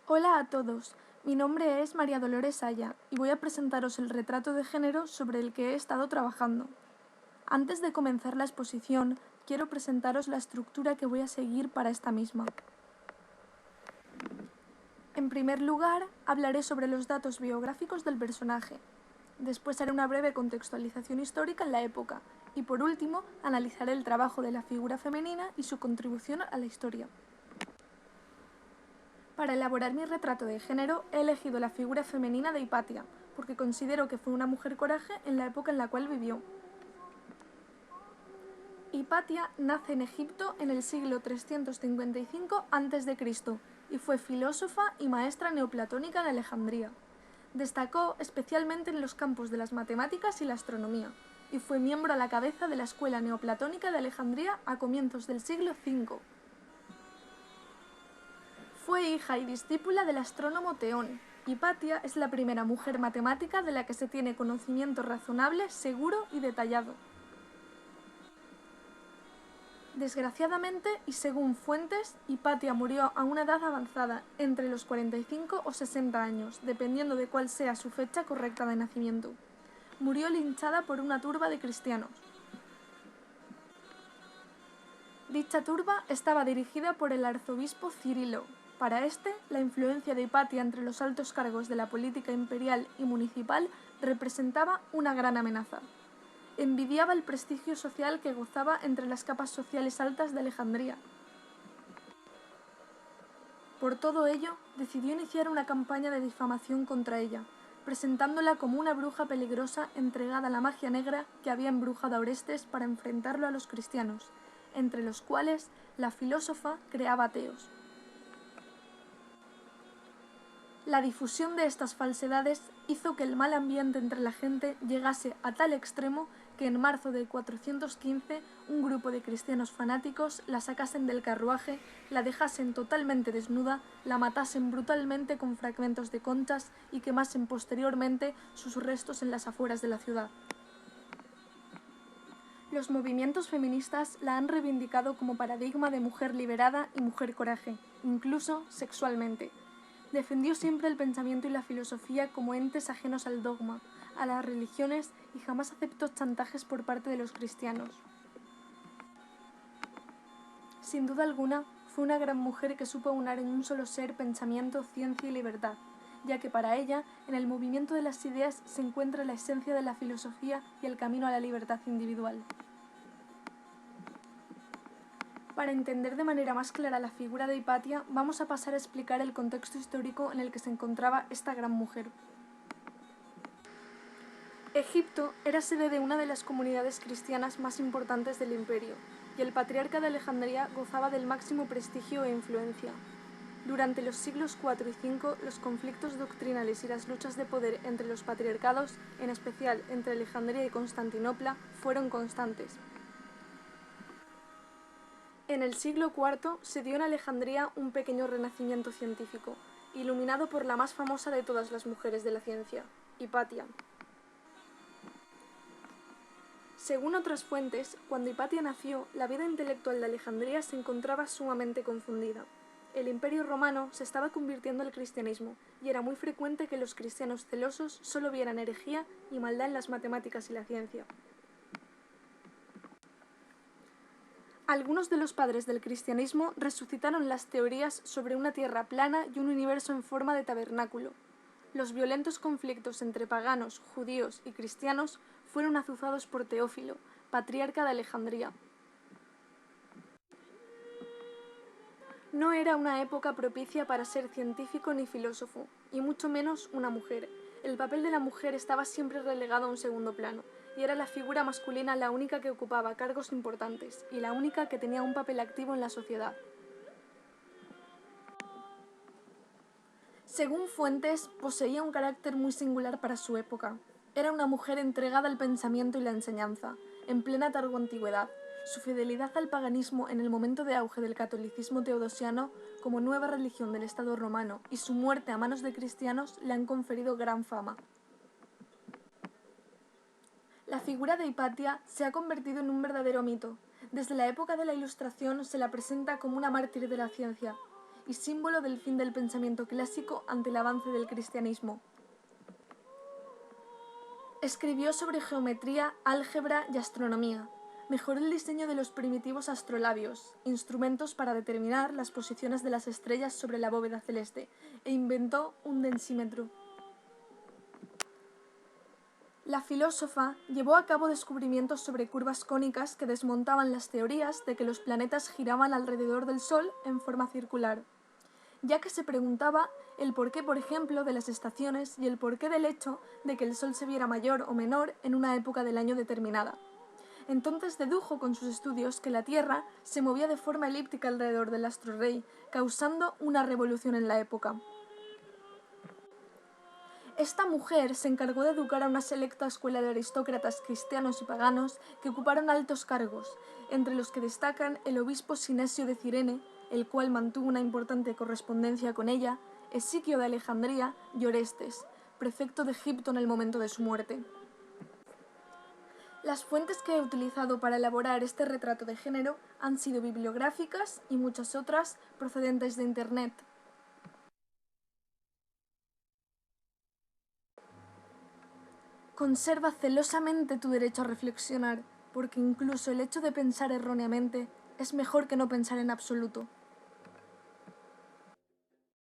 Hola a todos, mi nombre es María Dolores Aya y voy a presentaros el retrato de género sobre el que he estado trabajando. Antes de comenzar la exposición, quiero presentaros la estructura que voy a seguir para esta misma. En primer lugar, hablaré sobre los datos biográficos del personaje. Después haré una breve contextualización histórica en la época y por último analizaré el trabajo de la figura femenina y su contribución a la historia. Para elaborar mi retrato de género he elegido la figura femenina de Hipatia, porque considero que fue una mujer coraje en la época en la cual vivió. Hipatia nace en Egipto en el siglo 355 a.C. y fue filósofa y maestra neoplatónica en Alejandría. Destacó especialmente en los campos de las matemáticas y la astronomía, y fue miembro a la cabeza de la escuela neoplatónica de Alejandría a comienzos del siglo V. Fue hija y discípula del astrónomo Teón. Hipatia es la primera mujer matemática de la que se tiene conocimiento razonable, seguro y detallado. Desgraciadamente, y según fuentes, Hipatia murió a una edad avanzada, entre los 45 o 60 años, dependiendo de cuál sea su fecha correcta de nacimiento. Murió linchada por una turba de cristianos. Dicha turba estaba dirigida por el arzobispo Cirilo. Para este, la influencia de Hipatia entre los altos cargos de la política imperial y municipal representaba una gran amenaza. Envidiaba el prestigio social que gozaba entre las capas sociales altas de Alejandría. Por todo ello, decidió iniciar una campaña de difamación contra ella, presentándola como una bruja peligrosa entregada a la magia negra que había embrujado a Orestes para enfrentarlo a los cristianos, entre los cuales la filósofa creaba ateos. La difusión de estas falsedades hizo que el mal ambiente entre la gente llegase a tal extremo que en marzo de 415 un grupo de cristianos fanáticos la sacasen del carruaje, la dejasen totalmente desnuda, la matasen brutalmente con fragmentos de conchas y quemasen posteriormente sus restos en las afueras de la ciudad. Los movimientos feministas la han reivindicado como paradigma de mujer liberada y mujer coraje, incluso sexualmente. Defendió siempre el pensamiento y la filosofía como entes ajenos al dogma, a las religiones y jamás aceptó chantajes por parte de los cristianos. Sin duda alguna, fue una gran mujer que supo aunar en un solo ser pensamiento, ciencia y libertad, ya que para ella, en el movimiento de las ideas se encuentra la esencia de la filosofía y el camino a la libertad individual. Para entender de manera más clara la figura de Hipatia, vamos a pasar a explicar el contexto histórico en el que se encontraba esta gran mujer. Egipto era sede de una de las comunidades cristianas más importantes del imperio, y el patriarca de Alejandría gozaba del máximo prestigio e influencia. Durante los siglos IV y V, los conflictos doctrinales y las luchas de poder entre los patriarcados, en especial entre Alejandría y Constantinopla, fueron constantes. En el siglo IV se dio en Alejandría un pequeño renacimiento científico, iluminado por la más famosa de todas las mujeres de la ciencia, Hipatia. Según otras fuentes, cuando Hipatia nació, la vida intelectual de Alejandría se encontraba sumamente confundida. El Imperio romano se estaba convirtiendo al cristianismo, y era muy frecuente que los cristianos celosos solo vieran herejía y maldad en las matemáticas y la ciencia. Algunos de los padres del cristianismo resucitaron las teorías sobre una tierra plana y un universo en forma de tabernáculo. Los violentos conflictos entre paganos, judíos y cristianos fueron azuzados por Teófilo, patriarca de Alejandría. No era una época propicia para ser científico ni filósofo, y mucho menos una mujer. El papel de la mujer estaba siempre relegado a un segundo plano, y era la figura masculina la única que ocupaba cargos importantes, y la única que tenía un papel activo en la sociedad. Según fuentes, poseía un carácter muy singular para su época. Era una mujer entregada al pensamiento y la enseñanza, en plena tardoantigüedad. Su fidelidad al paganismo en el momento de auge del catolicismo teodosiano como nueva religión del Estado romano y su muerte a manos de cristianos le han conferido gran fama. La figura de Hipatia se ha convertido en un verdadero mito. Desde la época de la Ilustración se la presenta como una mártir de la ciencia, y símbolo del fin del pensamiento clásico ante el avance del cristianismo. Escribió sobre geometría, álgebra y astronomía. Mejoró el diseño de los primitivos astrolabios, instrumentos para determinar las posiciones de las estrellas sobre la bóveda celeste, e inventó un densímetro. La filósofa llevó a cabo descubrimientos sobre curvas cónicas que desmontaban las teorías de que los planetas giraban alrededor del Sol en forma circular, ya que se preguntaba el porqué, por ejemplo, de las estaciones y el porqué del hecho de que el Sol se viera mayor o menor en una época del año determinada. Entonces dedujo con sus estudios que la Tierra se movía de forma elíptica alrededor del astro rey, causando una revolución en la época. Esta mujer se encargó de educar a una selecta escuela de aristócratas cristianos y paganos que ocuparon altos cargos, entre los que destacan el obispo Sinesio de Cirene, el cual mantuvo una importante correspondencia con ella, Esiquio de Alejandría y Orestes, prefecto de Egipto en el momento de su muerte. Las fuentes que he utilizado para elaborar este retrato de género han sido bibliográficas y muchas otras procedentes de Internet. Conserva celosamente tu derecho a reflexionar, porque incluso el hecho de pensar erróneamente es mejor que no pensar en absoluto.